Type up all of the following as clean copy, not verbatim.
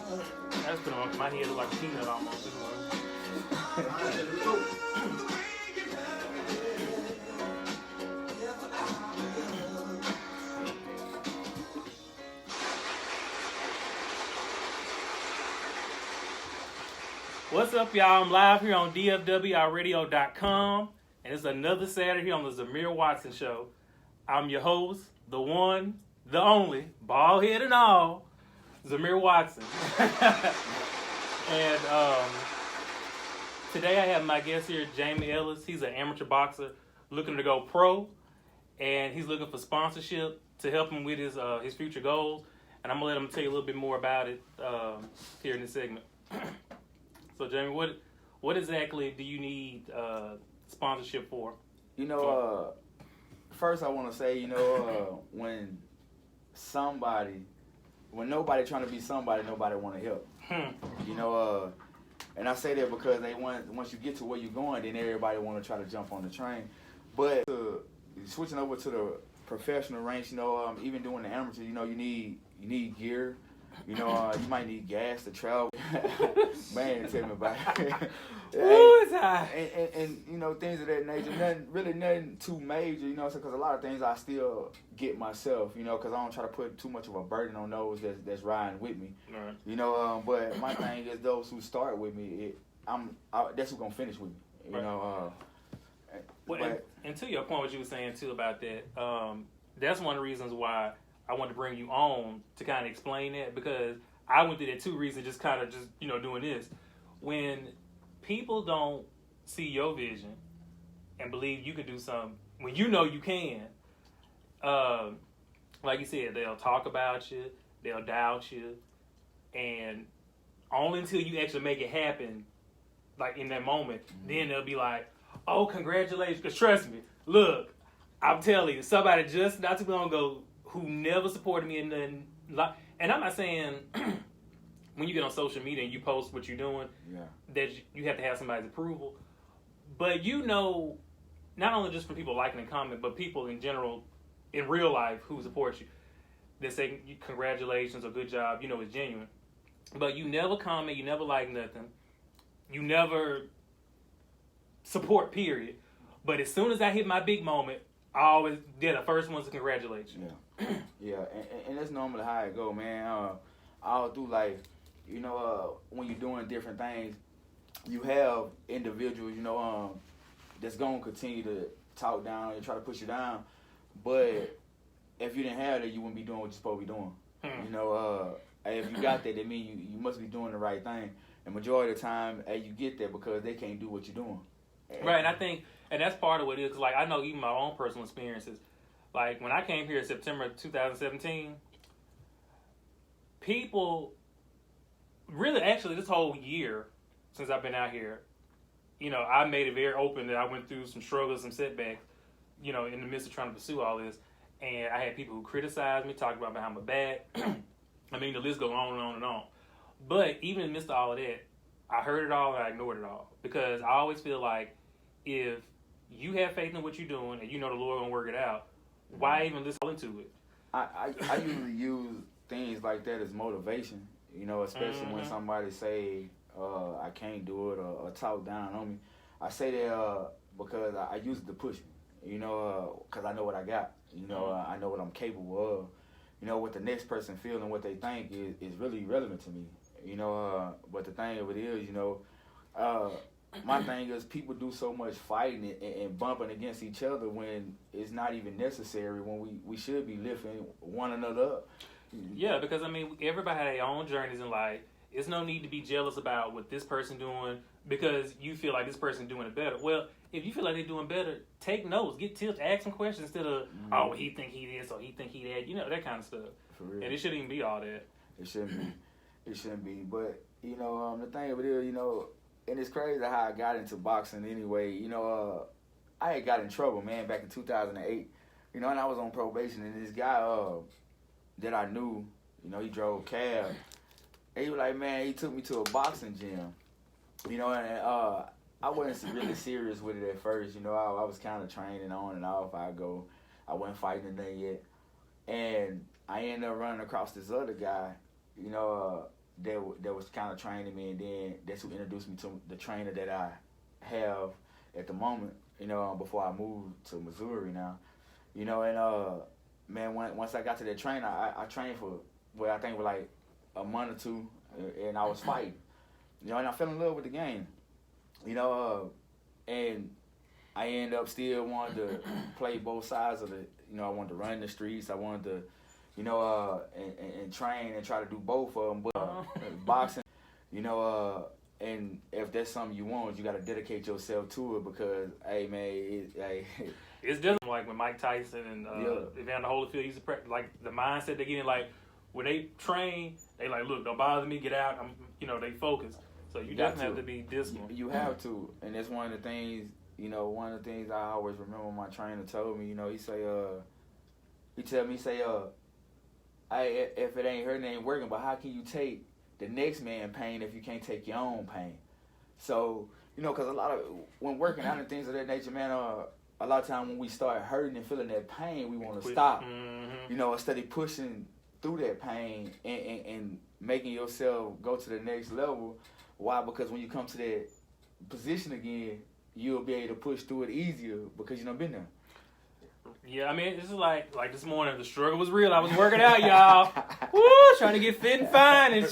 That's put on my head look like a peanut almost. This What's up, y'all? I'm live here on DFWRadio.com, and it's another Saturday here on the Zamir Watson Show. I'm your host, the one, the only, bald head and all, Zamir Watson. And today I have my guest here, Jamie Ellis. He's an amateur boxer looking to go pro, and he's looking for sponsorship to help him with his future goals. And I'm gonna let him tell you a little bit more about it here in this segment. So, Jamie, what exactly do you need sponsorship for? First I want to say, when nobody trying to be somebody, nobody want to help. And I say that because once you get to where you're going, then everybody want to try to jump on the train. But switching over to the professional ranks, even doing the amateur, you need gear. You might need gas to travel. Man, tell me about it. and things of that nature. Nothing too major, because a lot of things I still get myself, because I don't try to put too much of a burden on those that's riding with me. Right. But my thing is those who start with me, that's who's gonna finish with me. And to your point, what you were saying too about that, that's one of the reasons why I wanted to bring you on to kind of explain that, because I went through that too recently, just doing this. When people don't see your vision and believe you can do something, when you know you can, like you said, they'll talk about you, they'll doubt you, and only until you actually make it happen, like in that moment, then they'll be like, oh, congratulations. Because trust me, look, I'm telling you, somebody just not too long ago who never supported me in nothing. And I'm not saying when you get on social media and you post what you're doing, that you have to have somebody's approval. But not only just from people liking and commenting, but people in general, in real life, who support you, that say congratulations or good job, it's genuine. But you never comment, you never like nothing, you never support, period. But as soon as I hit my big moment, I always did the first ones to congratulate you. Yeah, and that's normally how it go, man. I'll do when you're doing different things, you have individuals, that's gonna continue to talk down and try to push you down. But if you didn't have that, you wouldn't be doing what you're supposed to be doing. If you got that, that means you must be doing the right thing. And majority of the time, you get that because they can't do what you're doing. Right, and I think, and that's part of what it is. Cause I know even my own personal experiences. Like when I came here in September 2017, people really, actually, this whole year since I've been out here, I made it very open that I went through some struggles, some setbacks, in the midst of trying to pursue all this. And I had people who criticized me, talked about behind my back. I mean, the list goes on and on and on. But even in the midst of all of that, I heard it all and I ignored it all. Because I always feel like if you have faith in what you're doing and the Lord gonna work it out, why even listen to it? I usually use things like that as motivation, especially when somebody say I can't do it or talk down on me. I say that because I use it to push me, because I know what I got. I know what I'm capable of. What the next person feels and what they think is really relevant to me. But the thing of it is, my thing is people do so much fighting and bumping against each other when it's not even necessary, when we should be lifting one another up. Yeah, because everybody has their own journeys in life. There's no need to be jealous about what this person doing because you feel like this person doing it better. Well, if you feel like they're doing better, take notes, get tips, ask some questions instead of, oh, he think he this or he think he that, that kind of stuff. For real. And it shouldn't even be all that. It shouldn't be. It shouldn't be. But, the thing of it is, and it's crazy how I got into boxing anyway. I had got in trouble, man, back in 2008. And I was on probation, and this guy that I knew, he drove cab. And he was like, man, he took me to a boxing gym. And I wasn't really serious with it at first. I was kind of training on and off. I wasn't fighting nothing yet. And I ended up running across this other guy, that was kind of training me, and then that's who introduced me to the trainer that I have at the moment. Before I moved to Missouri now, and man, once I got to that trainer, I trained for I think like a month or two, and I was fighting, and I fell in love with the game, and I ended up still wanting to play both sides of it. I wanted to run the streets. I wanted to, and train and try to do both of them. But boxing, and if that's something you want, you got to dedicate yourself to it because, hey, man, it's just like when Mike Tyson and Evander Holyfield used to like the mindset they get in, like when they train, they like, look, don't bother me, get out. They focus. So you definitely have to be disciplined. You have to, and that's one of the things. One of the things I always remember my trainer told me. He tell me, hey, if it ain't hurting, it ain't working. But how can you take the next man's pain if you can't take your own pain? So, because a lot of when working out and things of that nature, man, a lot of time when we start hurting and feeling that pain, we want to stop. Mm-hmm. Instead of pushing through that pain and making yourself go to the next level. Why? Because when you come to that position again, you'll be able to push through it easier because been there. Yeah, I mean, this is like this morning, the struggle was real. I was working out, y'all. Woo, trying to get fit and fine. And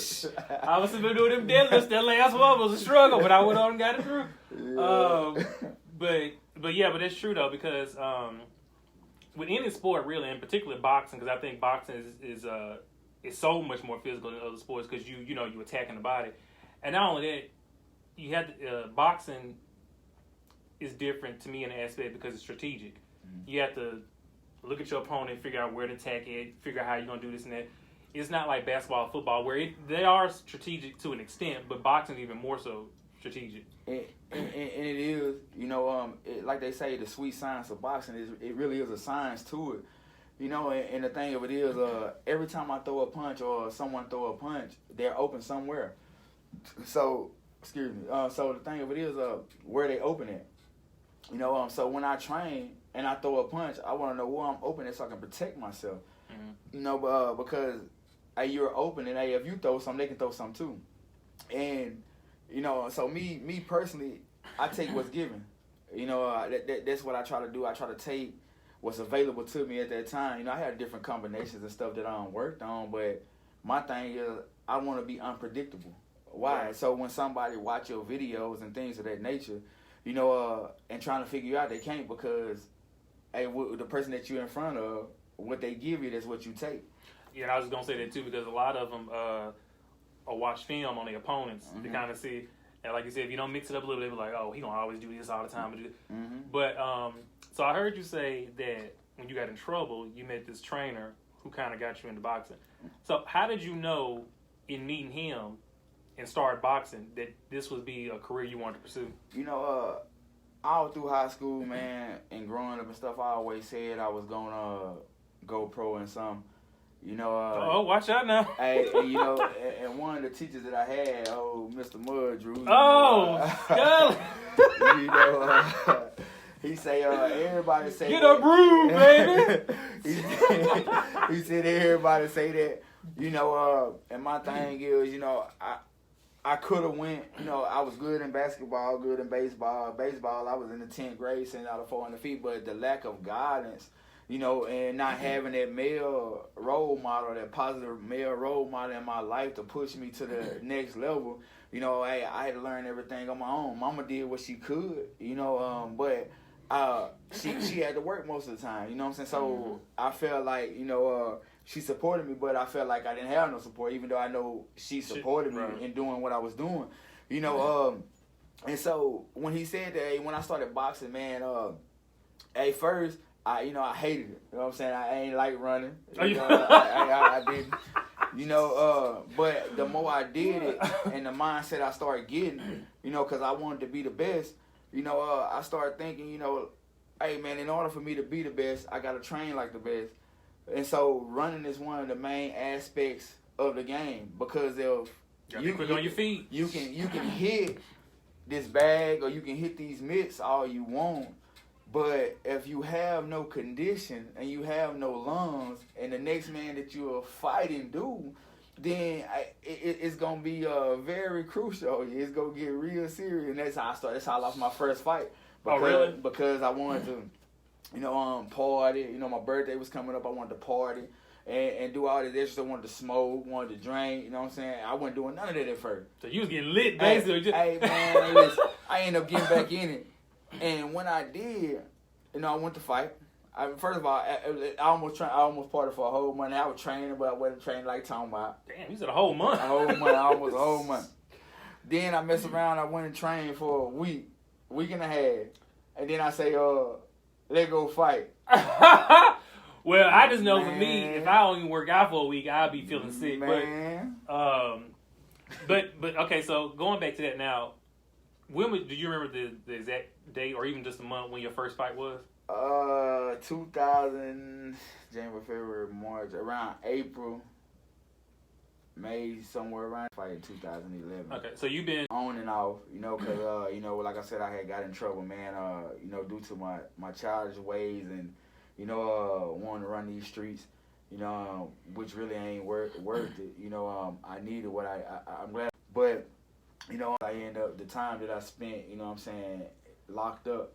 I was doing them deadlifts. That last one was a struggle, but I went on and got it through. Yeah. But that's true, though, because with any sport, really, in particular boxing, because I think boxing is so much more physical than other sports because you attacking the body. And not only that, you have boxing is different to me in the aspect because it's strategic. You have to look at your opponent, figure out where to attack it, figure out how you're going to do this and that. It's not like basketball, football, where they are strategic to an extent, but boxing is even more so strategic. And it is, like they say, the sweet science of boxing, it really is a science to it. And the thing of it is, every time I throw a punch or someone throw a punch, they're open somewhere. So, excuse me. So the thing of it is, where they open at. So when I train and I throw a punch, I want to know where I'm open at so I can protect myself. Mm-hmm. Because you're open, and if you throw something, they can throw something too. And so me personally, I take what's given. That's what I try to do. I try to take what's available to me at that time. I had different combinations and stuff that I worked on, but my thing is I want to be unpredictable. Why? Right. So when somebody watch your videos and things of that nature, and trying to figure you out, they can't because, the person that you're in front of, what they give you, that's what you take. Yeah, and I was just going to say that too because a lot of them watch film on their opponents to kind of see, and like you said, if you don't mix it up a little bit, they're like, oh, he going to always do this all the time. Mm-hmm. But, so I heard you say that when you got in trouble, you met this trainer who kind of got you into boxing. So how did you know in meeting him and start boxing that this would be a career you wanted to pursue? All through high school, man, and growing up and stuff, I always said I was gonna go pro in something. Watch out now. Hey, and one of the teachers that I had, Mr. Mudrew. He say, everybody say get a broom, baby. he said everybody say that. And my thing is, I could have went, I was good in basketball, good in baseball. Baseball, I was in the 10th grade, sitting out of 400 feet, but the lack of guidance, and not having that male role model, that positive male role model in my life to push me to the next level, I had to learn everything on my own. Mama did what she could, but she had to work most of the time, you know what I'm saying? So I felt like, she supported me, but I felt like I didn't have no support, even though I know she supported me in doing what I was doing, and so when he said that, when I started boxing, man, at first, I hated it, you know what I'm saying? I ain't like running, I didn't, but the more I did it and the mindset I started getting, because I wanted to be the best, I started thinking, hey, man, in order for me to be the best, I got to train like the best. And so running is one of the main aspects of the game because if you quick on your feet, you can hit this bag or you can hit these mitts all you want, but if you have no condition and you have no lungs, and the next man that you're fighting do, then it's gonna be very crucial. It's gonna get real serious, and that's how I started. That's how I lost my first fight. Because, really? Because I wanted to, party. My birthday was coming up. I wanted to party and do all this extra. I wanted to smoke, wanted to drink. You know what I'm saying? I wasn't doing none of that at first. So you was getting lit, basically. Hey man, listen, I ended up getting back in it, and when I did, I went to fight. First of all, I almost partied for a whole month. I was training, but I wasn't training like talking about. Damn, you said a whole month. Almost a whole month. Then I messed around. I went and trained for a week and a half, and then I say, let's go fight. Well, I just know for me, if I only work out for a week, I'll be feeling sick. Man. But okay. So going back to that now, do you remember the exact date or even just a month when your first fight was? 2000, January, February, March, around April, May, somewhere around fight in 2011. Okay, so you've been on and off, because like I said, I had got in trouble, man. Due to my childish ways and wanting to run these streets, which really ain't worth it. I needed what I'm glad, but I end up the time that I spent, locked up.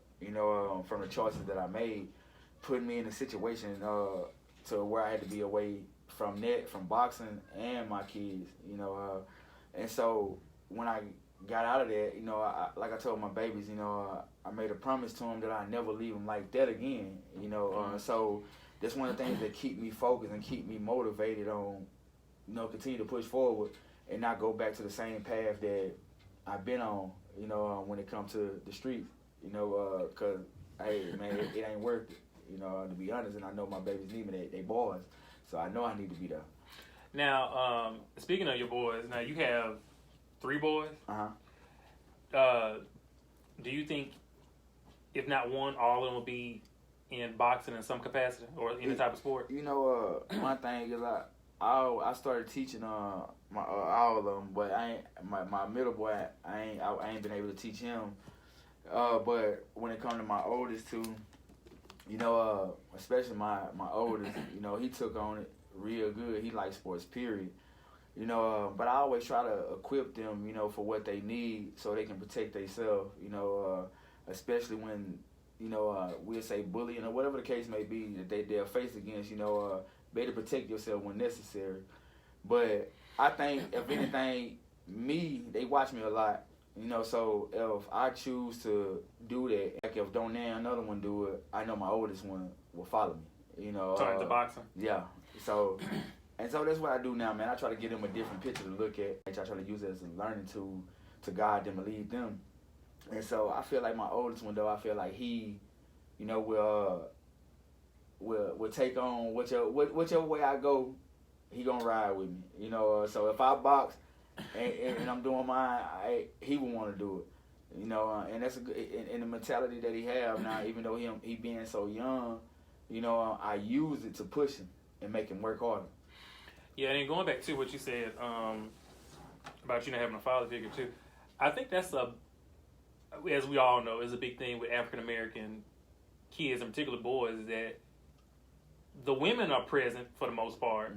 From the choices that I made, putting me in a situation to where I had to be away from boxing and my kids, and so when I got out of that, like I told my babies, I made a promise to them that I never leave them like that again, so that's one of the things that keep me focused and keep me motivated on, continue to push forward and not go back to the same path that I've been on, when it comes to the streets. Cause hey man, it ain't worth it. To be honest, and I know my babies need me. They boys, so I know I need to be there. Now, speaking of your boys, now you have 3 boys. Do you think, if not one, all of them will be in boxing in some capacity or any type of sport? My thing is I started teaching my all of them, but my middle boy I ain't been able to teach him. But when it comes to my oldest two, especially my oldest, he took on it real good. He likes sports, period. But I always try to equip them, for what they need so they can protect themselves, especially when, we'll say bullying or whatever the case may be that they're faced against, better protect yourself when necessary. But I think, if anything, they watch me a lot. So if I choose to do that, like if don't now another one do it, I know my oldest one will follow me. Turn to boxing. Yeah. So that's what I do now, man. I try to give them a different picture to look at. I try to use it as a learning tool to guide them and lead them. And so I feel like my oldest one, though, I feel like he, will take on whichever way I go. He gonna ride with me. So if I box. And I'm doing mine. He would want to do it, and that's a good. And the mentality that he have now, even though he being so young, I use it to push him and make him work harder. Yeah, and going back to what you said about not having a father figure too, I think that's as we all know, is a big thing with African American kids, in particular boys, is that the women are present for the most part,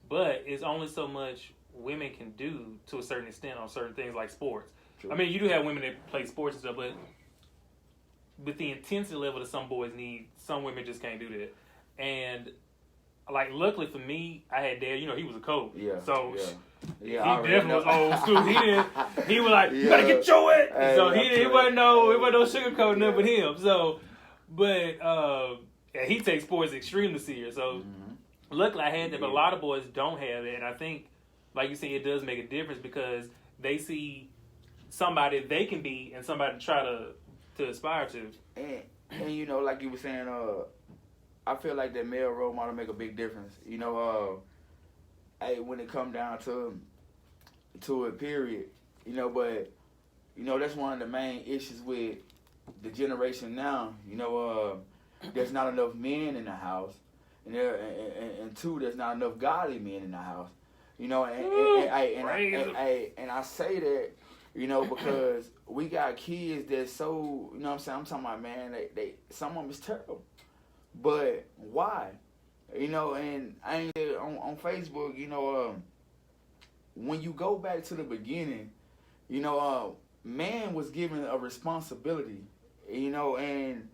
but it's only so much women can do to a certain extent on certain things like sports. True. I mean, you do have women that play sports and stuff, but with the intensity level that some boys need, some women just can't do that. And like, luckily for me, I had dad. He was a coach, so he definitely was old school. He was like, you gotta get your it. Hey, so he wasn't no sugarcoating nothing but him. So, but he takes sports extremely serious. So luckily I had that, but a lot of boys don't have that, and I think, like you said, it does make a difference because they see somebody they can be and somebody to try to aspire to. And like you were saying, I feel like that male role model make a big difference. When it come down to it, period. But that's one of the main issues with the generation now. There's not enough men in the house, and two, there's not enough godly men in the house. And I say that, because we got kids that's so, I'm talking about, man, they some of them is terrible. But why? And I ain't on Facebook, when you go back to the beginning, man was given a responsibility, and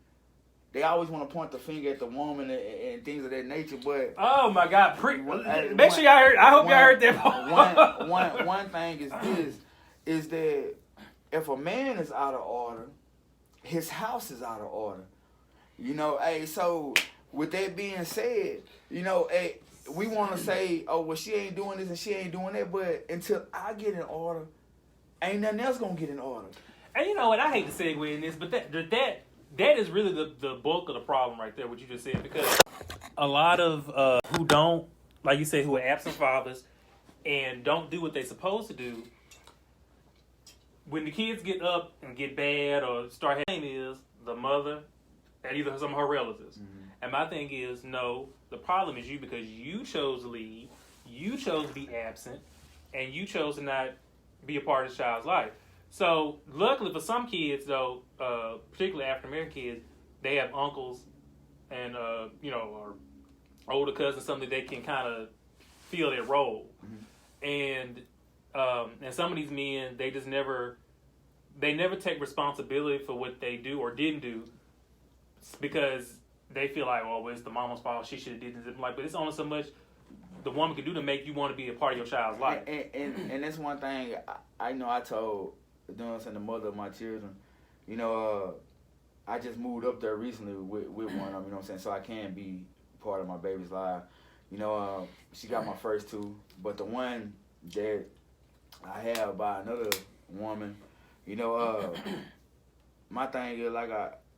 they always want to point the finger at the woman and things of that nature. But oh my God, make sure y'all heard. I hope y'all heard that. One thing is that if a man is out of order, his house is out of order. So with that being said, we want to say, oh, well, she ain't doing this and she ain't doing that, but until I get in order, ain't nothing else gonna get in order. And you know what? I hate to segue in this, but that is really the bulk of the problem right there, what you just said, because a lot of who don't, like you said, who are absent fathers and don't do what they're supposed to do, when the kids get up and get bad or start having is the mother and either some of her relatives. Mm-hmm. And my thing is, no, the problem is you, because you chose to leave, you chose to be absent, and you chose to not be a part of the child's life. So, luckily for some kids, though, particularly African-American kids, they have uncles and, or older cousins, something they can kind of feel their role. Mm-hmm. And some of these men, they never take responsibility for what they do or didn't do because they feel like, well, it's the mama's fault. She should have did this. But it's only so much the woman can do to make you want to be a part of your child's life. And that's one thing I told, the mother of my children, I just moved up there recently with one of them, you know what I'm saying, so I can be part of my baby's life. She got my first two, but the one that I have by another woman, my thing is, like,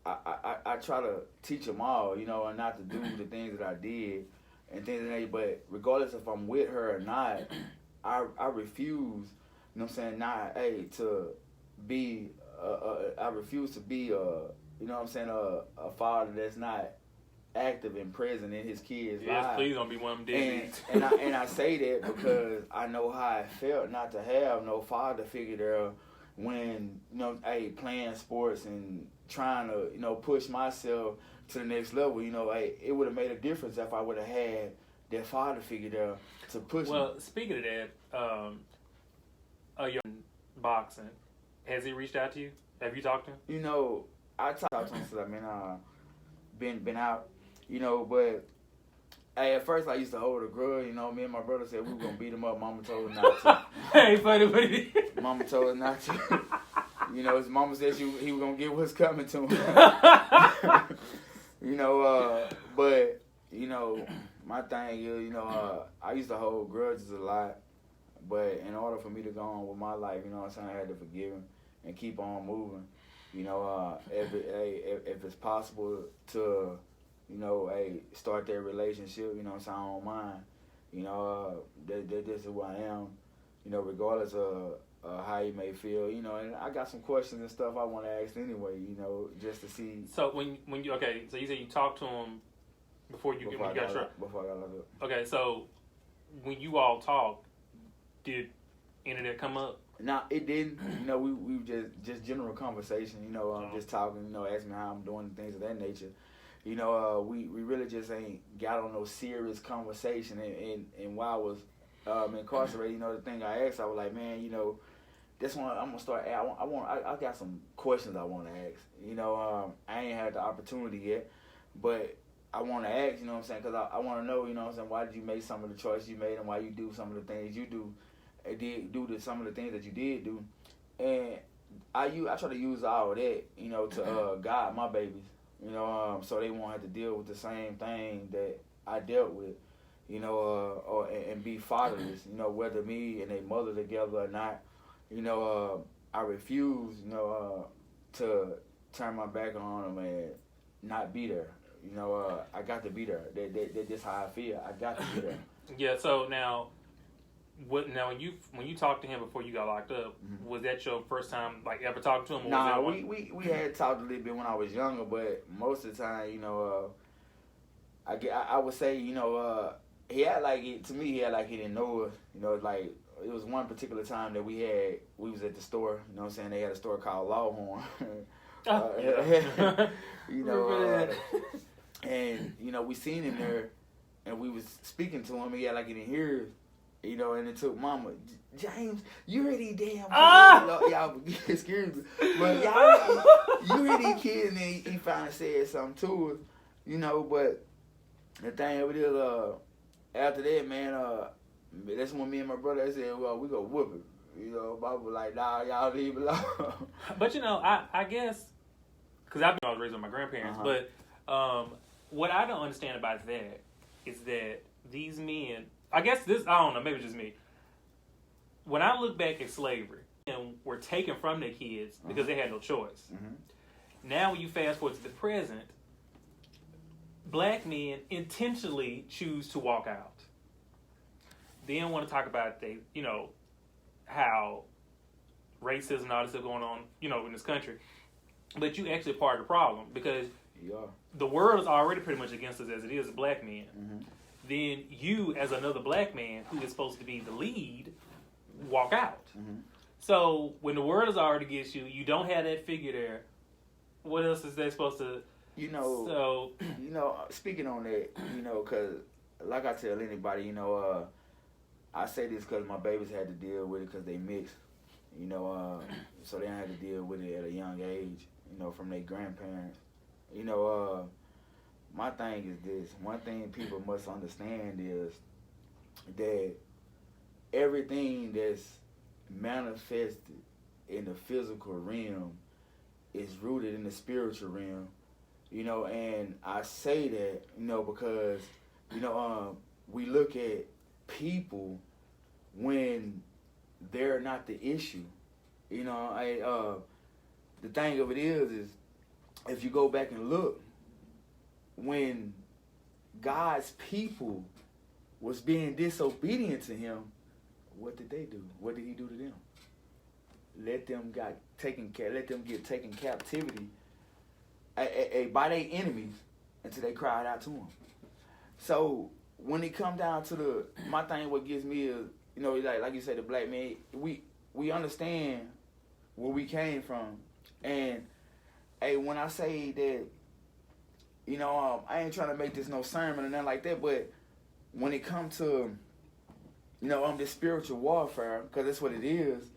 I try to teach them all, and not to do the things that I did and things like that. But regardless if I'm with her or not, I refuse, to be, I refuse to be a father that's not active and present in his kids' lives. Yes, please don't be one of them deadbeats. And I say that because I know how it felt not to have no father figure there when, playing sports and trying to, push myself to the next level. It would have made a difference if I would have had that father figure there to push me. Well, speaking of that, your boxing, has he reached out to you? Have you talked to him? I talked to him since been out, but at first I used to hold a grudge, me and my brother said we were going to beat him up. Mama told us not to. Ain't funny, but he did. Mama told us not to. His mama said he was going to get what's coming to him. But, my thing is, I used to hold grudges a lot, but in order for me to go on with my life, I had to forgive him and keep on moving. If it's possible to, start that relationship, I don't mind. This is who I am, regardless of how you may feel, and I got some questions and stuff I want to ask anyway, just to see. So when you, so you said you talked to him before you got struck? Before I got locked up. Okay, so when you all talked, did any of that come up? No, it didn't. We just general conversation, just talking, asking how I'm doing and things of that nature. We really just ain't got on no serious conversation. And while I was incarcerated, the thing I asked, I was like, man, this one I'm gonna start. I got some questions I want to ask. I ain't had the opportunity yet, but I want to ask. Because I want to know. Why did you make some of the choices you made, and why you do some of the things you do. Some of the things that you did do, and I try to use all of that, to guide my babies, so they won't have to deal with the same thing that I dealt with, and be fatherless, whether me and their mother together or not, I refuse, to turn my back on them and not be there, I got to be there. That's just how I feel. I got to be there. Yeah. So now. When you talked to him before you got locked up, mm-hmm. was that your first time ever talking to him? Or nah, we had talked a little bit when I was younger, but most of the time, I would say, he had to me he had he didn't know us, it was one particular time that we was at the store, they had a store called Longhorn. And we seen him there, and we was speaking to him. He had he didn't hear us. You know, and it took Mama, James, you hear these damn kids? Y'all excuse me, but you hear these kids, and then he finally said something to us, you know. But the thing of it is, after that, man, that's when me and my brother said, well, we gonna whoop it. You know, Mama was like, nah, y'all leave it alone. But you know, I guess, because I was raised with my grandparents, but what I don't understand about that is that these men, I guess this, I don't know, maybe it's just me. When I look back at slavery, and were taken from their kids because they had no choice. Now when you fast forward to the present, black men intentionally choose to walk out. They don't want to talk about how racism and all this stuff going on, in this country. But you actually part of the problem because the world is already pretty much against us as it is as black men. Then you, as another black man who is supposed to be the lead, walk out. So when the world is already against you, you don't have that figure there. What else is they supposed to? Speaking on that, because like I tell anybody, I say this because my babies had to deal with it because they mixed, so they had to deal with it at a young age, from their grandparents. My thing is this. One thing people must understand is that everything that's manifested in the physical realm is rooted in the spiritual realm. And I say that, because, we look at people when they're not the issue. The thing of it is if you go back and look, when God's people was being disobedient to him, what did they do? What did he do to them? Let them get taken captivity by their enemies until they cried out to him. So when it come down to my thing, what gives me is, like you said, the black man, we understand where we came from. And when I say that, I ain't trying to make this no sermon or nothing like that, but when it comes to, this spiritual warfare, because that's what it is,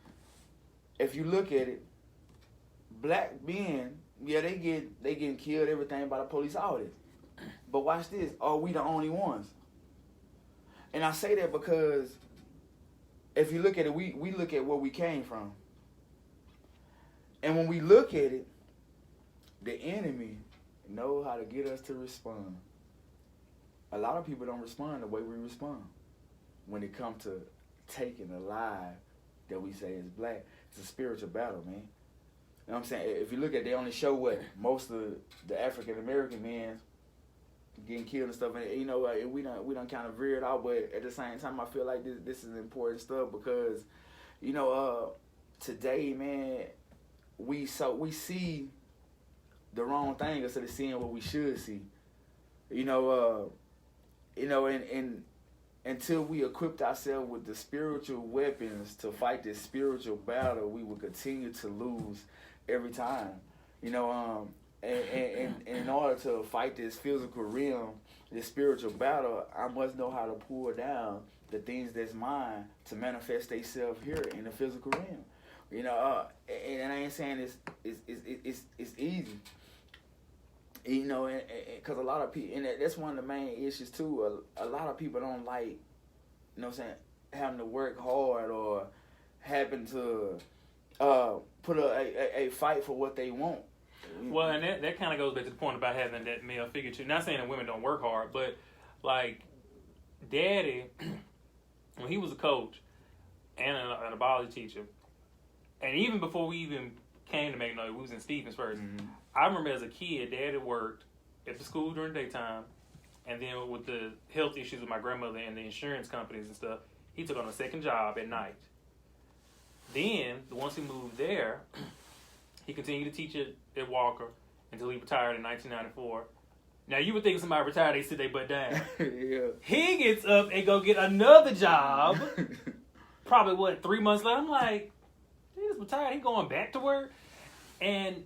if you look at it, black men, they getting killed, everything by the police, all this. But watch this, are we the only ones? And I say that because if you look at it, we look at where we came from. And when we look at it, the enemy know how to get us to respond. A lot of people don't respond the way we respond when it comes to taking a life that we say is black. It's a spiritual battle, man. You know what I'm saying? If you look at it, they only show what most of the African American men getting killed and stuff, and we done kind of veered out, but at the same time, I feel like this is important stuff because, today, man, we see the wrong thing instead of seeing what we should see. And until we equipped ourselves with the spiritual weapons to fight this spiritual battle, we will continue to lose every time. And in order to fight this physical realm, this spiritual battle, I must know how to pull down the things that's mine to manifest themselves here in the physical realm. And I ain't saying it's easy. Because a lot of people, and that's one of the main issues too. A lot of people don't like, having to work hard or having to put a fight for what they want. Well, and that kind of goes back to the point about having that male figure too. Not saying that women don't work hard, but like Daddy, when he was a coach and a biology teacher, and even before we even came to Magnolia, we was in Stevens first. I remember as a kid, Daddy worked at the school during the daytime, and then with the health issues with my grandmother and the insurance companies and stuff, he took on a second job at night. Then, once he moved there, he continued to teach at Walker until he retired in 1994. Now, you would think somebody retired, they sit their butt down. Yeah. He gets up and go get another job, probably, 3 months later. I'm like, he's retired, he going back to work? When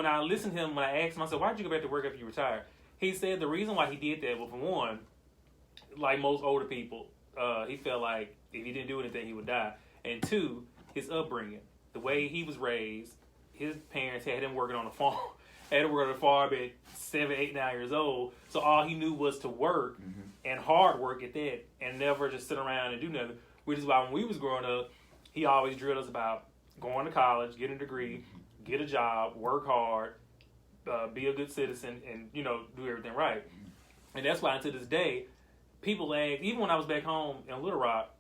I listened to him, when I asked him, I said, why'd you go back to work after you retired? He said the reason why he did that was, for one, like most older people, he felt like if he didn't do anything, he would die. And 2, his upbringing, the way he was raised, his parents had him working on a farm, had him working on a farm at 7, 8, 9 years old. So all he knew was to work and hard work at that, and never just sit around and do nothing. Which is why when we was growing up, he always drilled us about going to college, getting a degree, get a job, work hard, be a good citizen, and do everything right. And that's why to this day, people ask, even when I was back home in Little Rock,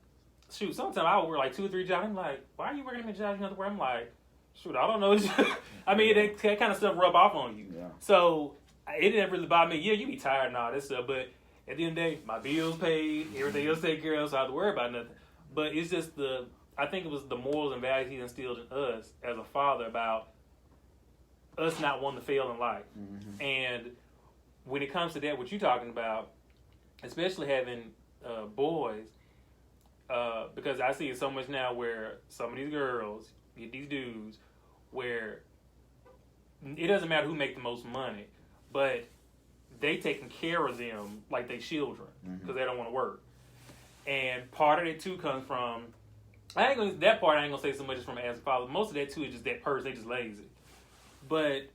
shoot, sometimes I would work like 2 or 3 jobs. I'm like, why are you working at jobs you have to work? I'm like, shoot, I don't know. I mean, that kind of stuff rub off on you. Yeah. So it didn't really bother me. Yeah, you be tired and all that stuff, but at the end of the day, my bills paid, everything else taken care of, so I don't have to worry about nothing. But it's just I think it was the morals and values he instilled in us as a father about us not wanting to fail in life. And when it comes to that, what you're talking about, especially having boys, because I see it so much now where some of these girls get these dudes where it doesn't matter who make the most money, but they taking care of them like they children because they don't want to work. And part of it too comes from, I ain't gonna say so much is from as a father. Most of that too is just that person, they just lazy. But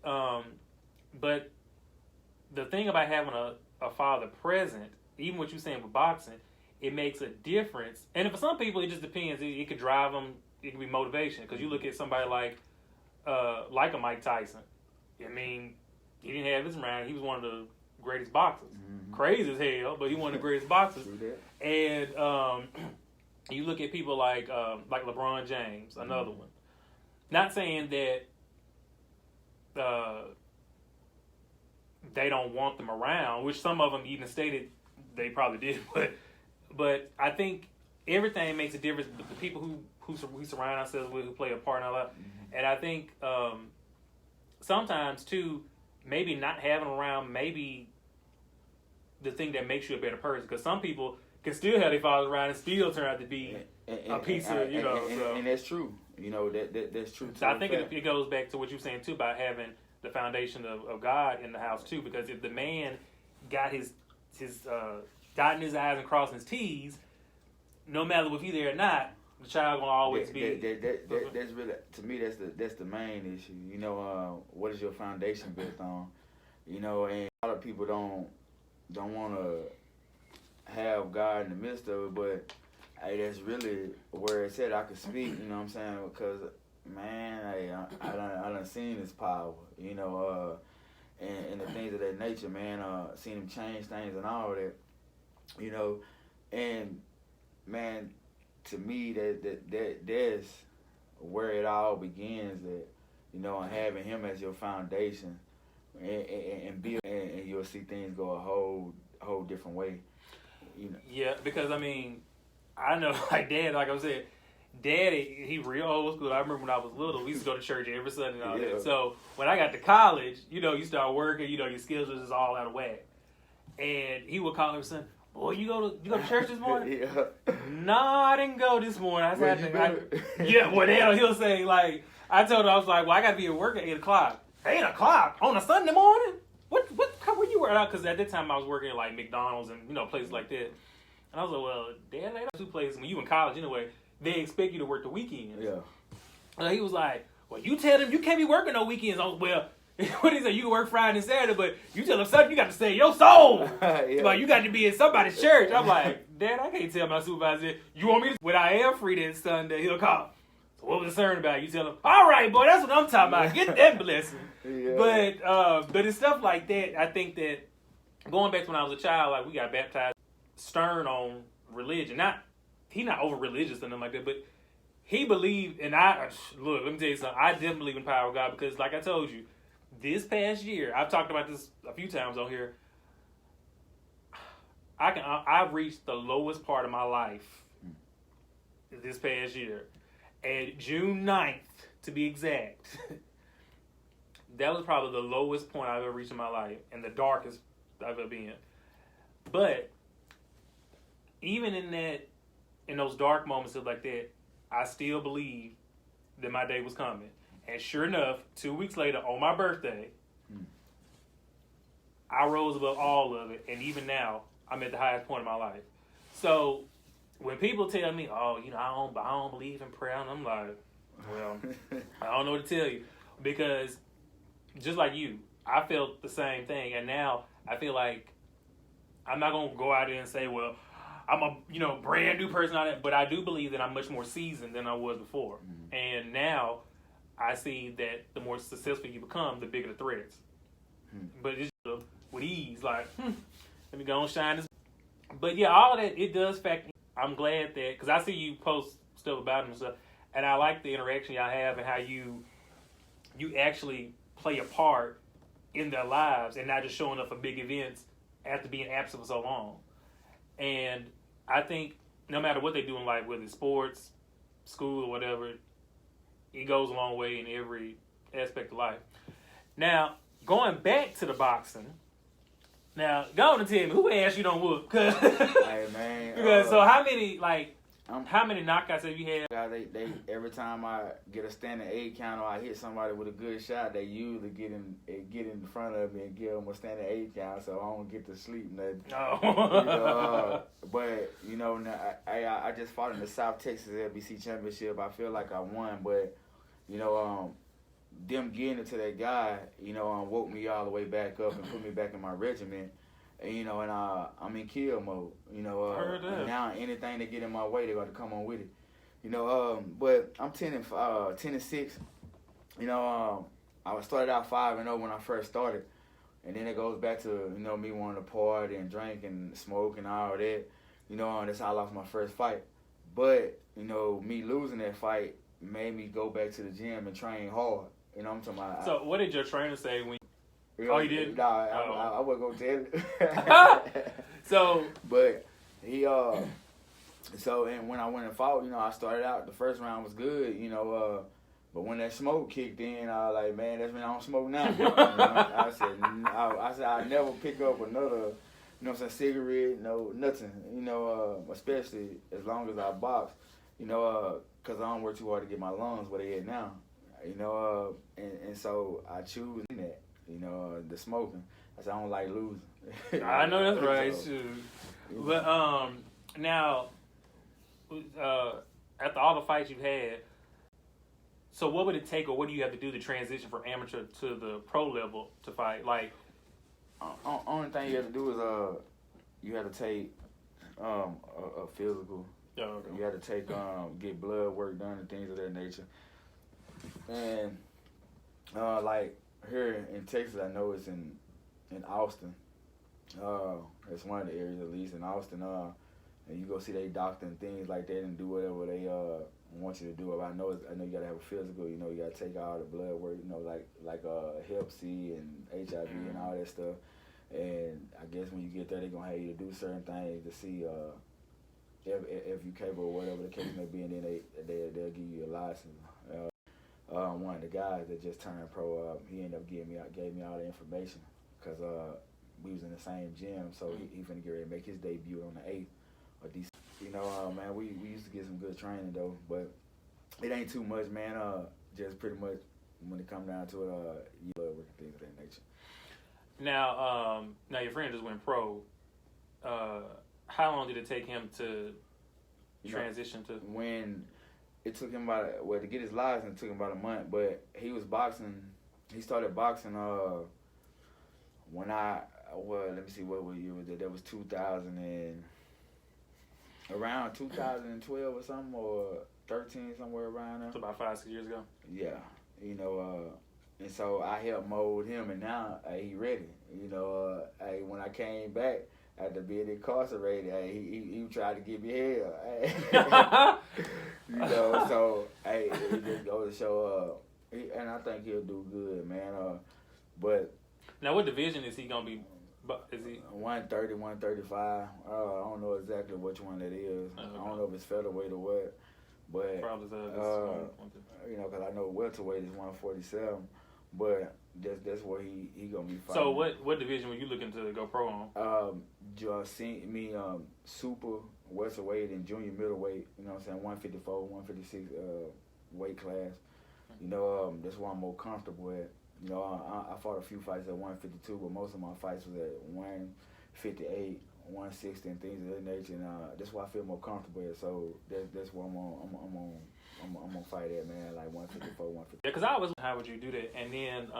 the thing about having a father present, even what you're saying with boxing, it makes a difference. And for some people, it just depends. It could drive them. It could be motivation. Because you look at somebody like a Mike Tyson. I mean, he didn't have his mind. He was one of the greatest boxers. Crazy as hell, but he was one of the greatest boxers. And you look at people like LeBron James, another one. Not saying that they don't want them around, which some of them even stated they probably did, but I think everything makes a difference. The people who we surround ourselves with, who play a part in our life, and I think sometimes too, maybe not having them around, maybe the thing that makes you a better person. Because some people can still have their fathers around and still turn out to be a piece of, and that's true. That's true. So I think it goes back to what you're saying too about having the foundation of God in the house too. Because if the man got his dotting his I's and crossing his T's, no matter if he's there or not, the child gonna always be. That's really, to me, that's the main issue. What is your foundation built on? And a lot of people don't want to have God in the midst of it, but hey, that's really where it's at. I could speak, you know what I'm saying? Because man, hey, I done seen his power, and the things of that nature, man. Seen him change things and all that, and man, to me, that's where it all begins. That and having him as your foundation, and build, and you'll see things go a whole different way. Yeah, because I mean, I know like Dad, like I was saying, Daddy, he real old school. I remember when I was little, we used to go to church every Sunday and all that. So when I got to college, you start working, your skills was just all out of whack. And he would call every Sunday, boy, you go to church this morning? Nah, I didn't go this morning. I said, he'll say, like, I told him, I was like, well, I got to be at work at 8 o'clock. 8 o'clock? On a Sunday morning? Where you were out? Because at that time I was working at like McDonald's and places like that. And I was like, well, Dad, they two places. When you in college anyway, they expect you to work the weekends. Yeah. And he was like, well, you tell them you can't be working no weekends. Well, what he said, you can work Friday and Saturday, but you tell them something, you got to save your soul. Like, you got to be in somebody's church. I'm like, Dad, I can't tell my supervisor, you want me to? When I am free this Sunday, he'll call. So what was the concern about? You tell him, all right, boy, that's what I'm talking about. Get that blessing. But it's stuff like that. I think that going back to when I was a child, like we got baptized, stern on religion. He not over religious or nothing like that, but he believed, and look, let me tell you something. I didn't believe in the power of God because, like I told you, this past year, I've talked about this a few times on here. I've reached the lowest part of my life this past year. And June 9th, to be exact, that was probably the lowest point I've ever reached in my life and the darkest I've ever been. But even in those dark moments like that, I still believed that my day was coming. And sure enough, 2 weeks later, on my birthday, I rose above all of it. And even now, I'm at the highest point of my life. So when people tell me, oh, I don't believe in prayer, and I'm like, well, I don't know what to tell you, because just like you, I felt the same thing, and now I feel like I'm not gonna go out there and say, well, I'm a brand new person on it, but I do believe that I'm much more seasoned than I was before, and now I see that the more successful you become, the bigger the threats. But it's with ease, like, let me go and shine this. But yeah, all that, it does factor. I'm glad that, because I see you post stuff about them and stuff, and I like the interaction y'all have and how you actually play a part in their lives and not just showing up for big events after being absent for so long. And I think no matter what they do in life, whether it's sports, school, or whatever, it goes a long way in every aspect of life. Now, going back to the boxing, now, go on and tell me, who asked you don't whoop? Hey, man. Because, so how many knockouts have you had? They every time I get a standing 8 count or I hit somebody with a good shot, they usually get in front of me and give them a standing 8 count, so I don't get to sleep nothing. Oh. But now, I just fought in the South Texas LBC Championship. I feel like I won, but them getting it to that guy, woke me all the way back up and put me back in my regiment. And I'm in kill mode. Heard that. And now anything that get in my way, they're gonna come on with it. But I'm 10-6. I started out 5-0 when I first started, and then it goes back to me wanting to party and drink and smoke and all that. That's how I lost my first fight. But me losing that fight made me go back to the gym and train hard. I'm talking about. So what did your trainer say when? Oh, he did? Nah, I wasn't gonna tell you. So, but he and when I went and fought, I started out, the first round was good, but when that smoke kicked in, I was like, man, that's when I don't smoke now. I said I never pick up another, cigarette, no nothing, especially as long as I box, because I don't work too hard to get my lungs where they at now, and so I choose that. The smoking. I said I don't like losing. I know that's right, too. But now, after all the fights you've had, so what would it take, or what do you have to do to transition from amateur to the pro level to fight? Like, only thing you have to do is you have to take a physical. Oh, okay. You have to take get blood work done and things of that nature. And like. Here in Texas, I know it's in Austin. It's one of the areas, at least in Austin. And you go see they doctor and things like that and do whatever they want you to do. I know you gotta have a physical. You gotta take all the blood work. Like Hep C and HIV and all that stuff. And I guess when you get there, they're gonna have you to do certain things to see if you're capable or whatever the case may be, and then they'll give you a license. One of the guys that just turned pro, he ended up gave me all the information because we was in the same gym, so he finna get ready to make his debut on the 8th of December. Man, we used to get some good training though, but it ain't too much, man. Just pretty much when it come down to it, you love working things of that nature. Now your friend just went pro. How long did it take him to transition to? When it took him to get his license, it took him about a month, but he was boxing. He started boxing when let me see what year was that. That was 2000 and around 2012 or something, or 13, somewhere around there. So about 5-6 years ago. Yeah, and so I helped mold him, and now he ready. When I came back after being incarcerated, he tried to give me hell. So it just goes to show and I think he'll do good, man. But now, what division is he gonna be? Is he 130, 135? I don't know exactly which one that is. Okay. I don't know if it's featherweight or what, but probably because I know welterweight is 147, but that's where he gonna be fighting. So what division were you looking to go pro on? Super welterweight and junior middleweight. 154, 156 weight class. That's where I'm more comfortable at. I fought a few fights at 152, but most of my fights was at 158, 160 and things of that nature, and that's why I feel more comfortable at. So that's why I'm gonna fight at, man, like 154, 150. Yeah, because I was, how would you do that? And then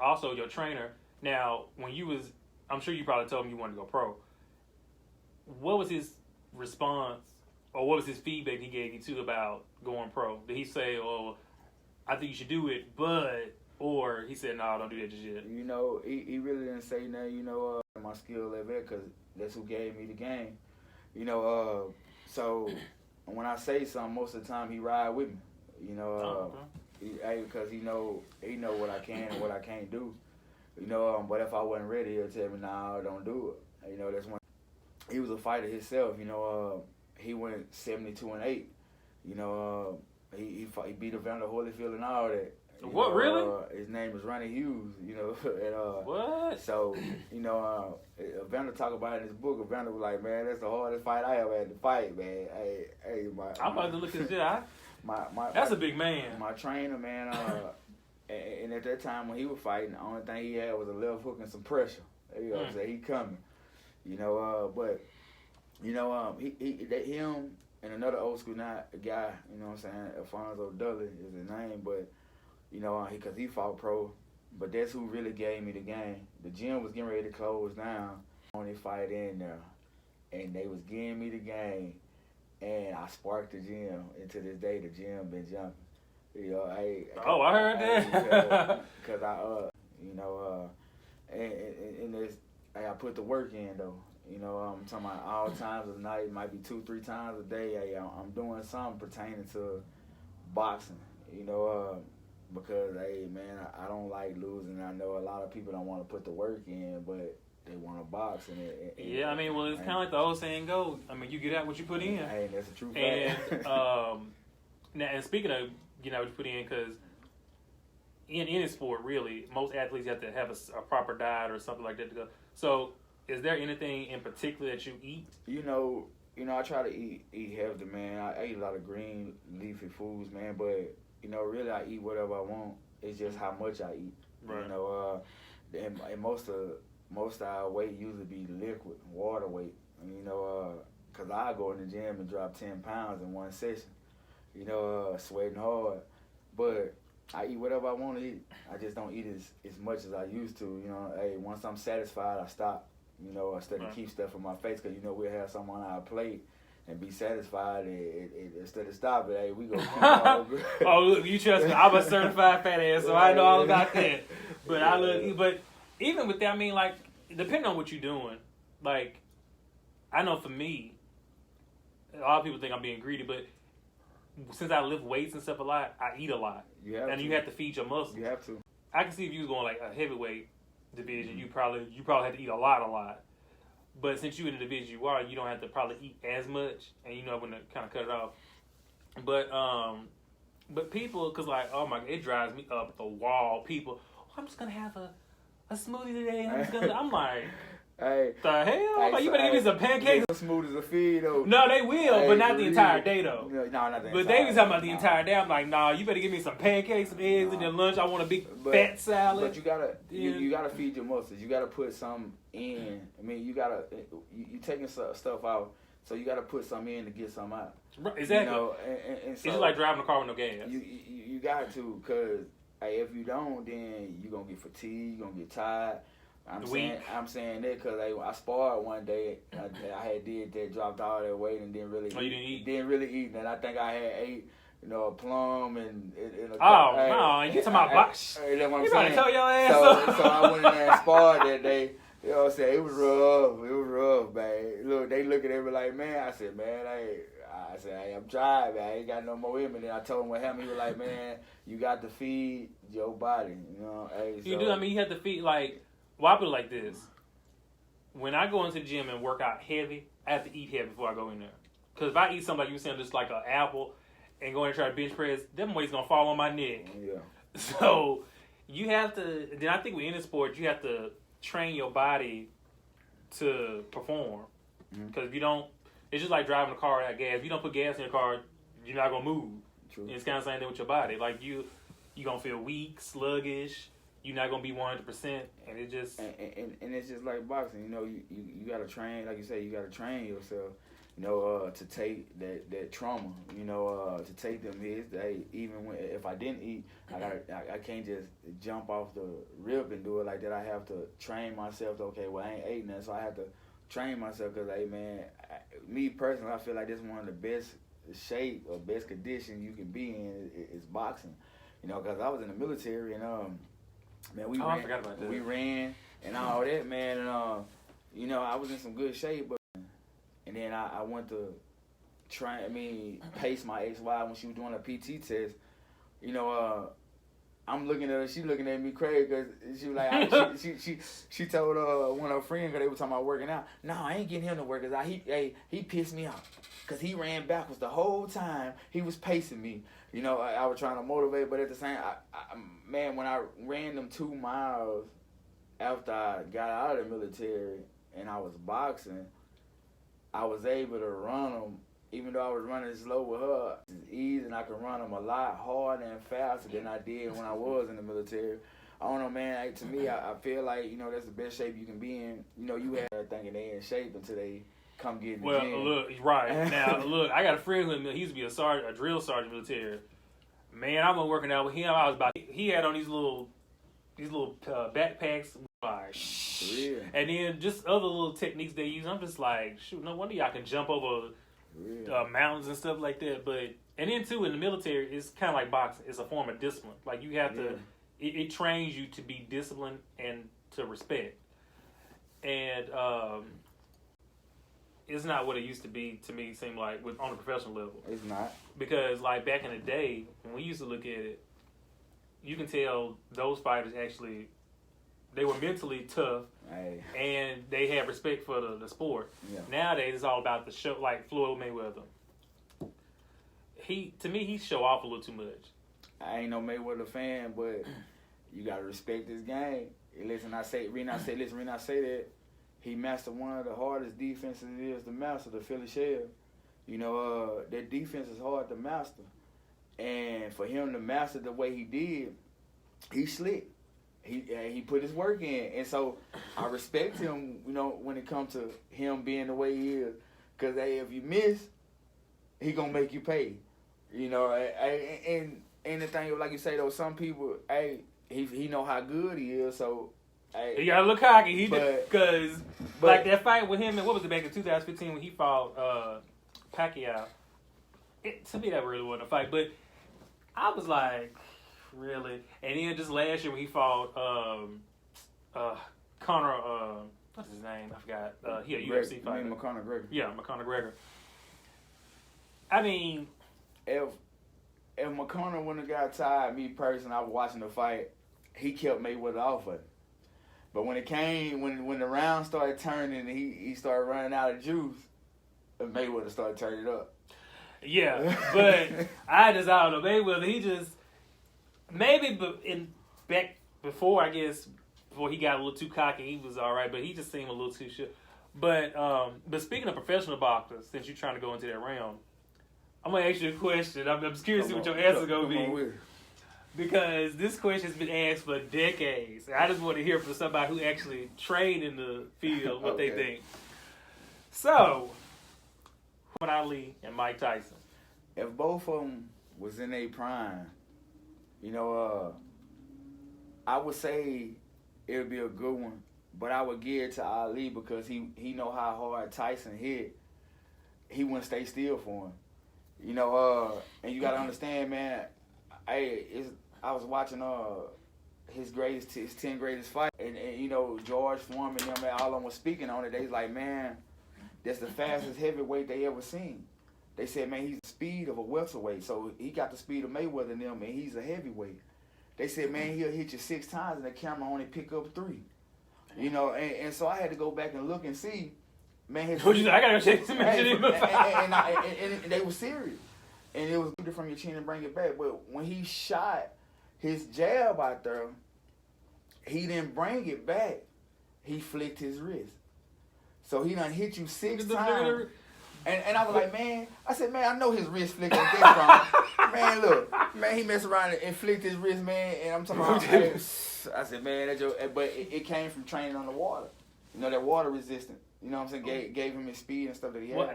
also your trainer. Now, when you was, I'm sure you probably told him you wanted to go pro. What was his response, or what was his feedback he gave you too about going pro? Did he say, "Oh, I think you should do it," but, or he said, "No, don't do that just yet"? You know, he really didn't say nothing. You know, my skill level, because that's who gave me the game. You know, so when I say something, most of the time he ride with me. You know, because he know what I can and what I can't do. You know, but if I wasn't ready, he'll tell me, "Nah, don't do it." You know, that's when he was a fighter himself. You know, he went 72-8. You know, he beat Evander Holyfield and all that. What, really? His name is Ronnie Hughes, you know. And, what? So, you know, Evander talk about it in his book. Evander was like, man, that's the hardest fight I ever had to fight, man. I'm about to look at this. That's a big man. My trainer, man, and at that time when he was fighting, the only thing he had was a left hook and some pressure. You know what I'm saying? He coming. You know, but, you know, him and another old school guy, you know what I'm saying, Alfonso Dudley is his name, but, you know, because he fought pro, but that's who really gave me the game. The gym was getting ready to close down. Only fight in there, and they was giving me the game, and I sparked the gym. And to this day, the gym been jumping. You know, I heard that. Because you know, and there's, I put the work in though. You know, I'm talking about all times of the night. It might be 2-3 times a day. I'm doing something pertaining to boxing. You know, because, hey, man, I don't like losing. I know a lot of people don't want to put the work in, but they want to box. Yeah, I mean, well, it's kind of like the old saying goes. I mean, you get out what you put in. Hey, that's a true fact. And, now, and speaking of getting out what you put in, because in any sport, really, most athletes have to have a proper diet or something like that to go. So, is there anything in particular that you eat? You know, I try to eat healthy, man. I eat a lot of green, leafy foods, man, but you know, really, I eat whatever I want. It's just how much I eat. Right. You know, and most of our weight usually be liquid, water weight. You know, because I go in the gym and drop 10 pounds in one session. You know, sweating hard. But I eat whatever I want to eat. I just don't eat as much as I used to. You know, hey, once I'm satisfied, I stop. You know, instead of keep stuff in my face, because, you know, we'll have something on our plate and be satisfied, and instead of stopping, hey, we go keep all good. Oh, look, you trust me, I'm a certified fat ass, so I know all about that. But but even with that, I mean, like, depending on what you're doing, like, I know for me, a lot of people think I'm being greedy, but since I lift weights and stuff a lot, I eat a lot. You have to feed your muscles. You have to. I can see if you was going like a heavyweight division, you probably have to eat a lot. But since you're in the division you are, you don't have to probably eat as much, and you know when to kind of cut it off. But people, cause like, oh my, it drives me up the wall. People, I'm just gonna have a smoothie today. I'm like, hey, the hell? Hey, you better give me some pancakes. As smooth as a feed though. No, they will, but not the entire day though. No, not the entire day. But they was talking about the entire day. I'm like, nah, you better give me some pancakes, some eggs, and then lunch. I want a big fat salad. But you gotta feed your muscles. You gotta put some in. I mean, you taking stuff out, so you gotta put some in to get some out. Right, exactly. You know, and so it's just like driving a car with no gas. You got to, cause hey, if you don't, then you gonna get fatigued. You gonna get tired. I'm saying that because I sparred one day. I had did that, dropped all that weight, and didn't really. Oh, you didn't eat? Didn't really eat, and I think I had ate, you know, a plum and a no, you talking about box? That's what I'm you saying. You tell your ass up. So I went in there and sparred that day. You know what I'm saying? It was rough, man. Look, they looking at me like, man. I said, man, hey, I'm tired, man. I ain't got no more in me. Then I told him what happened. He was like, man, you got to feed your body. You know, hey. You do. I mean, you have to feed like. Well, I put it like this. When I go into the gym and work out heavy, I have to eat heavy before I go in there. Because if I eat something like you were saying, just like an apple, and go in and try to bench press, them weights going to fall on my neck. Yeah. So, you have to, then I think with any sport, you have to train your body to perform. Because if you don't, it's just like driving a car without gas. If you don't put gas in your car, you're not going to move. True. And it's kind of the same thing with your body. Like, you going to feel weak, sluggish. you're not gonna be 100%, and it just and it's just like boxing. You know, you gotta train, like you say, you gotta train yourself. You know, to take that trauma. You know, to take them hits. Even if I didn't eat, I can't just jump off the rip and do it like that. I have to train myself. To, okay, well I ain't ate nothing, so I have to train myself because, hey man, me personally, I feel like this is one of the best shape or best condition you can be in is boxing. You know, because I was in the military and man, we ran and all that, man, and you know, I was in some good shape, but and then I went to pace my ex-wife when she was doing a PT test. You know, I'm looking at her, she looking at me crazy because she was like, she told one of her friends because they were talking about working out. No, I ain't getting him to work because he pissed me off because he ran backwards the whole time. He was pacing me. You know, I was trying to motivate, but at the same, man, when I ran them 2 miles after I got out of the military and I was boxing, I was able to run them, even though I was running slow with her. It's easy, and I could run them a lot harder and faster than I did when I was in the military. I don't know, man. To me, I feel like, you know, that's the best shape you can be in. You know, you have thinking they in shape until they come get in the gym. Look, right. Now, look, I got a friend who used to be a drill sergeant military. Man, I was working out with him. He had on these little backpacks. Like, yeah. And then just other little techniques they use. I'm just like, shoot, no wonder y'all can jump over mountains and stuff like that. And then too, in the military, it's kind of like boxing. It's a form of discipline. Like you have to, it trains you to be disciplined and to respect. And it's not what it used to be to me. Seem like on a professional level. It's not, because like back in the day when we used to look at it, you can tell those fighters actually. They were mentally tough, and they had respect for the sport. Yeah. Nowadays, it's all about the show, like Floyd Mayweather. To me, he show off a little too much. I ain't no Mayweather fan, but you gotta respect this game. Listen, I say that he mastered one of the hardest defenses it is to master, the Philly Shell. You know, that defense is hard to master, and for him to master the way he did, he slick. He put his work in, and so I respect him. You know, when it comes to him being the way he is, because if you miss, he gonna make you pay. You know, and the thing, like you say though, some people, he know how good he is, so. He gotta look cocky. Because like that fight with him, and what was it back in 2015 when he fought Pacquiao? To me, that really wasn't a fight, but I was like. Really? And then just last year when he fought Conor, what's his name? I forgot. He a UFC fighter. I mean, McConnor Gregor. Yeah, McConnor Gregor. I mean, if McConnor wouldn't have got tired, me personally, I was watching the fight, he kept Mayweather off of it. But when it came, when the round started turning and he started running out of juice, Mayweather started turning it up. Yeah, but I don't know. Mayweather, he just... Maybe back before, I guess, before he got a little too cocky, he was all right, but he just seemed a little too shit. But speaking of professional boxers, since you're trying to go into that realm, I'm going to ask you a question. I'm curious to see what your answer is going to be. Because this question has been asked for decades. And I just want to hear from somebody who actually trained in the field what they think. So, Muhammad Ali and Mike Tyson. If both of them was in their prime, you know, I would say it would be a good one, but I would give it to Ali because he know how hard Tyson hit. He wouldn't stay still for him. You know, and you got to understand, man, I was watching his 10 greatest fights, and you know, George Foreman and them, all of them was speaking on it. They was like, man, that's the fastest heavyweight they ever seen. They said, man, he's the speed of a welterweight, so he got the speed of Mayweather and them, and he's a heavyweight. They said, man, he'll hit you 6 times, and the camera only pick up 3. You know, and so I had to go back and look and see, man. I gotta go check some and they were serious, and it was good from your chin and bring it back. But when he shot his jab out there, he didn't bring it back. He flicked his wrist, so he done hit you 6 times. And I was like, man, I said, man, I know his wrist flick ain't that strong. Man, look, man, he messed around and flicked his wrist, man, and I'm talking about, I said, man, that's your, but it came from training on the water. You know, that water resistant. You know what I'm saying? Gave him his speed and stuff that he had. Well,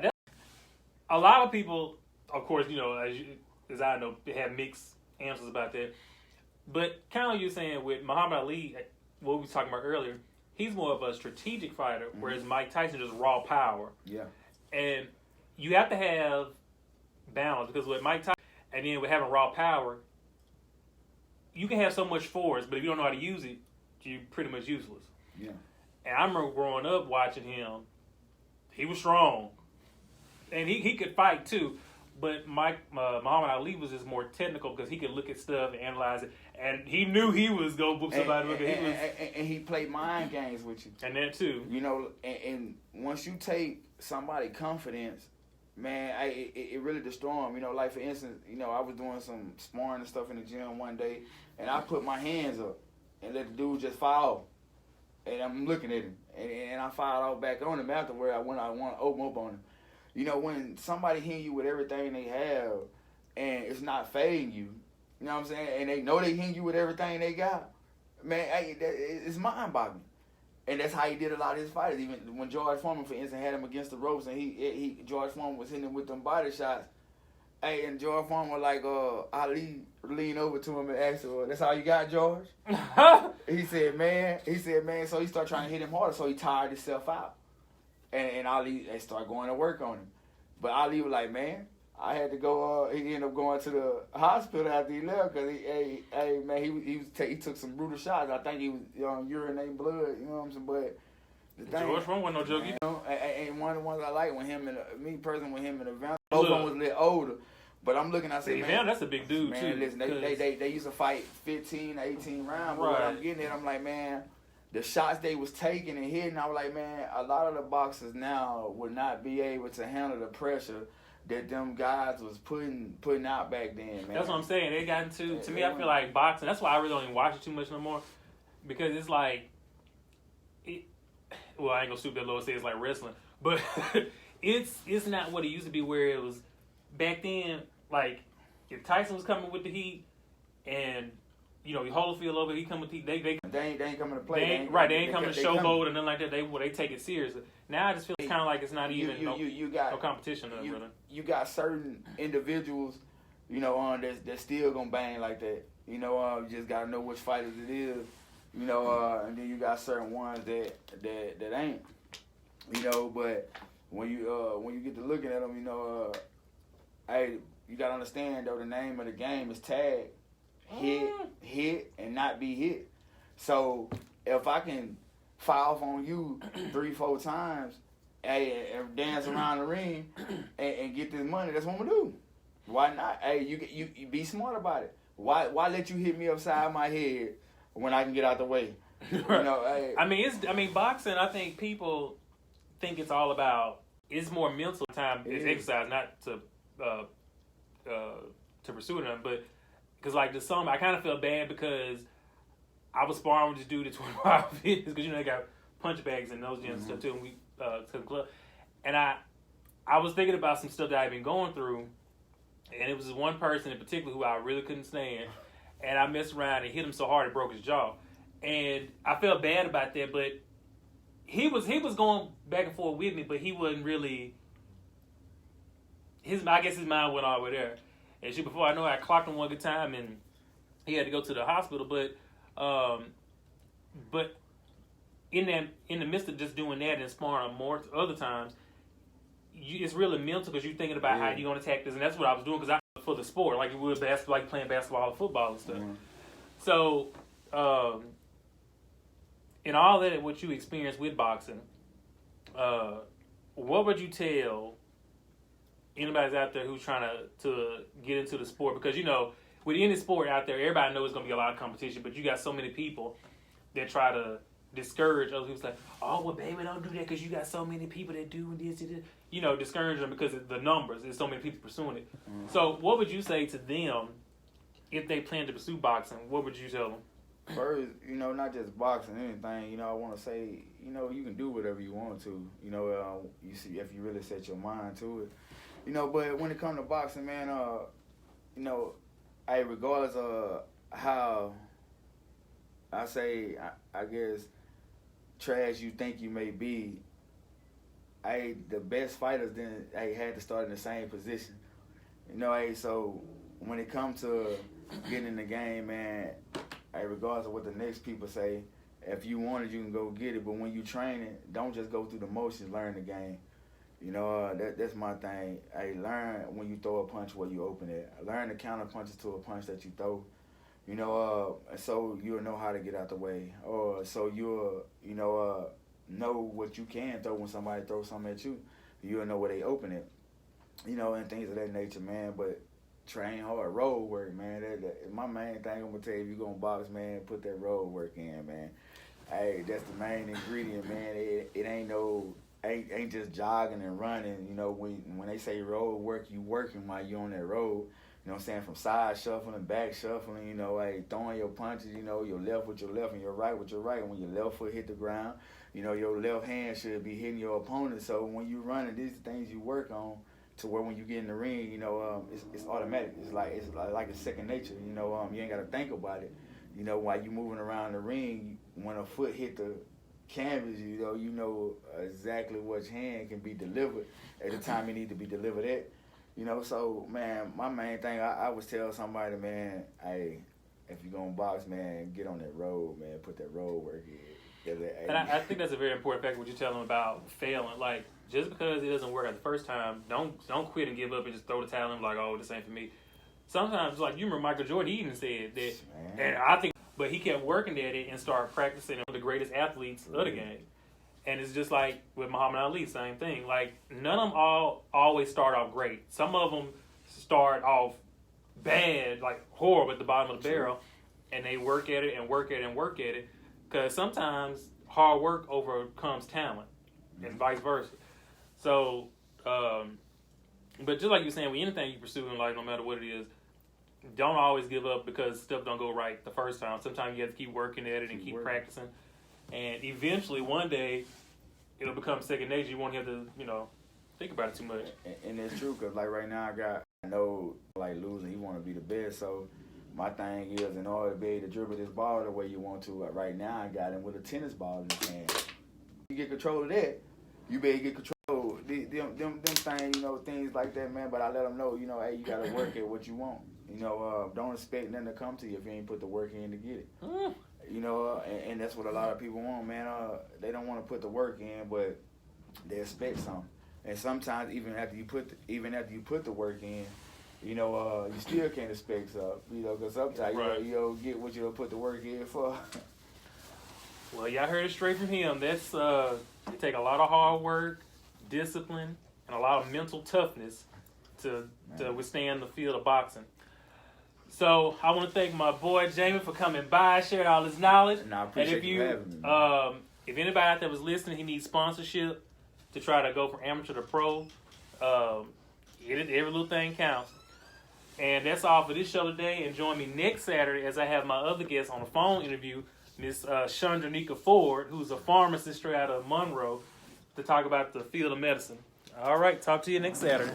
a lot of people, of course, you know, as I know, have mixed answers about that. But kind of like you were saying with Muhammad Ali, what we were talking about earlier, he's more of a strategic fighter, whereas Mike Tyson is raw power. Yeah. And you have to have balance, because with Mike Tyson, and then with having raw power, you can have so much force, but if you don't know how to use it, you're pretty much useless. Yeah. And I remember growing up watching him. He was strong, and he could fight too. But Muhammad Ali was just more technical because he could look at stuff and analyze it, and he knew he was gonna book somebody. And he played mind games with you. And that too. You know, and once you take somebody's confidence, man, it really destroy them. You know, like for instance, you know, I was doing some sparring and stuff in the gym one day, and I put my hands up and let the dude just fall. And I'm looking at him, and I fired off back on him afterward when I want to open up on him. You know, when somebody hitting you with everything they have, and it's not fading you, you know what I'm saying, and they know they hitting you with everything they got, man, it's mind-boggling. And that's how he did a lot of his fighters. Even when George Foreman, for instance, had him against the ropes, and George Foreman was hitting him with them body shots. Hey, and George Foreman was like, Ali leaned over to him and asked him, "That's all you got, George?" He said, man. So he started trying to hit him harder, so he tired himself out. And Ali, they started going to work on him. But Ali was like, man, I had to go. He ended up going to the hospital after he left because he took some brutal shots. I think he was urinating blood. You know what I'm saying? But the thing, George Foreman wasn't no joke. You know, and one of the ones I like when him and me personally, when him and Evander, both of them was a little older. But I'm looking, I say, man, that's a big dude, man, too. Listen, they used to fight 15, 18 rounds. But what I'm getting at, I'm like, man, the shots they was taking and hitting, I was like, man, a lot of the boxers now would not be able to handle the pressure that them guys was putting out back then, man. That's what I'm saying. They got into, to me, I feel like boxing, that's why I really don't even watch it too much no more. Because it's like, well, I ain't gonna stoop that low and say it's like wrestling. But it's not what it used to be where it was back then. Like, if Tyson was coming with the heat, and you know, Holyfield over, he come with the heat, they ain't coming to play. They ain't coming to showboat or nothing like that. They take it seriously. Now I just feel it's kind of like it's not even no competition. You got certain individuals, you know, that's still gonna bang like that. You know, you just gotta know which fighters it is. You know, and then you got certain ones that ain't. You know, but when you get to looking at them, you know, hey. You gotta understand though, the name of the game is tag. Hit, and not be hit. So if I can fire off on you 3-4 times, hey, and dance around the ring and get this money, that's what I'm gonna do. Why not? Hey, you be smart about it. Why let you hit me upside my head when I can get out the way? You know, hey. I mean, boxing. I think people think it's all about. It's more mental time. It's exercise, not to pursue it, but because like this summer, I kind of felt bad because I was sparring with this dude at 25 Fitness because you know they got punch bags and those and stuff too, and we to the club, and I was thinking about some stuff that I've been going through, and it was this one person in particular who I really couldn't stand, and I messed around and hit him so hard it broke his jaw, and I felt bad about that, but he was going back and forth with me, but he wasn't really. I guess his mind went all the way there. And shit, before I know it, I clocked him one good time and he had to go to the hospital. But in the midst of just doing that and sparring more other times, it's really mental because you're thinking about how you're going to attack this. And that's what I was doing because I for the sport, like you would basketball, like playing basketball or football and stuff. Mm-hmm. So, in all that, what you experienced with boxing, what would you tell anybody's out there who's trying to get into the sport? Because, you know, with any sport out there, everybody knows it's going to be a lot of competition, but you got so many people that try to discourage other people. Like, oh, well, baby, don't do that because you got so many people that do this. You know, discourage them because of the numbers. There's so many people pursuing it. Mm-hmm. So what would you say to them if they plan to pursue boxing? What would you tell them? first, not just boxing, anything, I want to say, you can do whatever you want to, you see, if you really set your mind to it, but when it comes to boxing, man, hey, regardless of how, I guess, trash you think you may be, the best fighters then, had to start in the same position, so when it comes to getting in the game, man, regardless of what the next people say, if you want it, you can go get it. But when you train it, don't just go through the motions. Learn the game. That's my thing. Learn when you throw a punch where you open it. Learn the counter punches to a punch that you throw. So you'll know how to get out the way. Or so you'll, know what you can throw when somebody throws something at you. You'll know where they open it. And things of that nature, man. But train hard, road work, man. That my main thing. I'm gonna tell you, if you gonna box, man, put that road work in, man. That's the main ingredient, man. It ain't just jogging and running. When they say road work, you working while you on that road. You know what I'm saying? From side shuffling, back shuffling. Throwing your punches. Your left with your left and your right with your right. When your left foot hit the ground, your left hand should be hitting your opponent. So when you running, these are things you work on. To where when you get in the ring, it's automatic. It's like a second nature. You ain't gotta think about it. While you moving around the ring, when a foot hit the canvas, you know exactly which hand can be delivered at the time it need to be delivered at. So man, my main thing, I always tell somebody, man, if you gonna box, man, get on that road, man, put that road work in. And I think that's a very important fact. What you tell them about failing, like. Just because it doesn't work at the first time, don't quit and give up and just throw the towel in like, oh, this ain't for me. Sometimes, like, you remember Michael Jordan, he even said that, and I think, but he kept working at it and started practicing with the greatest athletes of the game. And it's just like with Muhammad Ali, same thing. Like, none of them always start off great. Some of them start off bad, like horrible at the bottom of the barrel, and they work at it and work at it and work at it. Because sometimes hard work overcomes talent and vice versa. So, but just like you were saying, with anything you pursue in life, no matter what it is, don't always give up because stuff don't go right the first time. Sometimes you have to keep working at it and keep practicing. And eventually, one day, it'll become second nature. You won't have to, think about it too much. And it's true, because like right now, I know like losing, you want to be the best. So my thing is, in order to be able to dribble this ball the way you want to, right now I got him with a tennis ball in his hand. You get control of that, you better get control. Them things, things like that, man. But I let them know, hey, you gotta work at what you want. Don't expect nothing to come to you if you ain't put the work in to get it. And that's what a lot of people want, man. They don't want to put the work in, but they expect something. And sometimes even after you put the work in, you still can't expect something. Because sometimes you don't get what you put the work in for. Well, y'all heard it straight from him. That's it take a lot of hard work, discipline, and a lot of mental toughness to withstand the field of boxing. So I want to thank my boy Jamie for coming by, sharing all his knowledge. And I appreciate you having me. If anybody out there was listening, he needs sponsorship to try to go from amateur to pro. Every little thing counts. And that's all for this show today. And join me next Saturday as I have my other guest on a phone interview, Miss Chandronika Ford, who's a pharmacist straight out of Monroe, to talk about the field of medicine. All right, talk to you next Saturday.